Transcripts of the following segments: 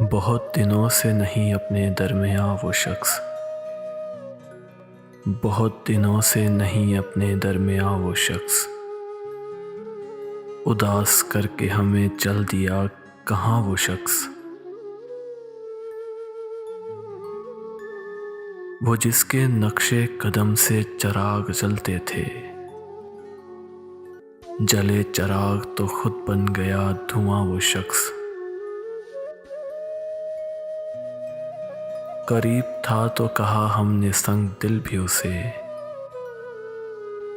बहुत दिनों से नहीं अपने दरमियाँ वो शख्स, बहुत दिनों से नहीं अपने दरमियाँ वो शख्स, उदास करके हमें चल दिया कहाँ वो शख्स। वो जिसके नक्शे कदम से चिराग जलते थे, जले चिराग तो खुद बन गया धुआं वो शख्स। करीब था तो कहा हमने संग दिल भी उसे,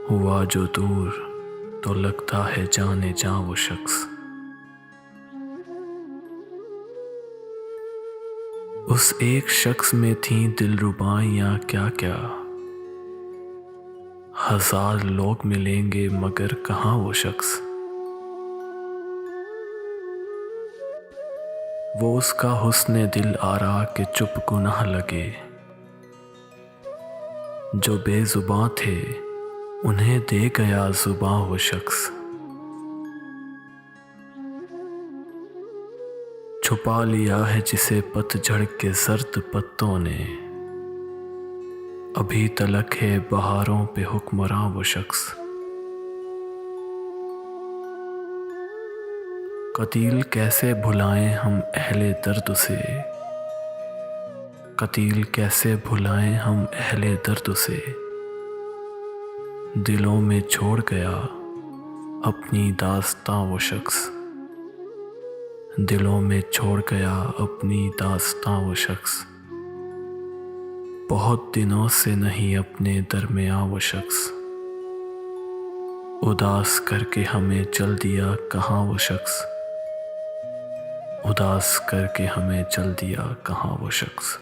हुआ जो दूर तो लगता है जाने जा वो शख्स। उस एक शख्स में थी दिलरुबाइयाँ क्या क्या, हजार लोग मिलेंगे मगर कहाँ वो शख्स। वो उसका हुस्ने दिल आरा के चुप गुनाह लगे, जो बेजुबां थे उन्हें दे गया जुबां वो शख्स। छुपा लिया है जिसे पतझड़ के सर्द पत्तों ने, अभी तलक है बहारों पे हुक्मरां वो शख्स। कतील कैसे भुलाएं हम अहले दर्द से, कतील कैसे भुलाएं हम अहले दर्द से, दिलों में छोड़ गया अपनी दास्तां वो शख्स। दिलों में छोड़ गया अपनी दास्तां वो शख्स, बहुत दिनों से नहीं अपने दरमियाँ वो शख्स, उदास करके हमें चल दिया कहाँ वो शख्स। उदास करके हमें चल दिया कहाँ वो शख्स।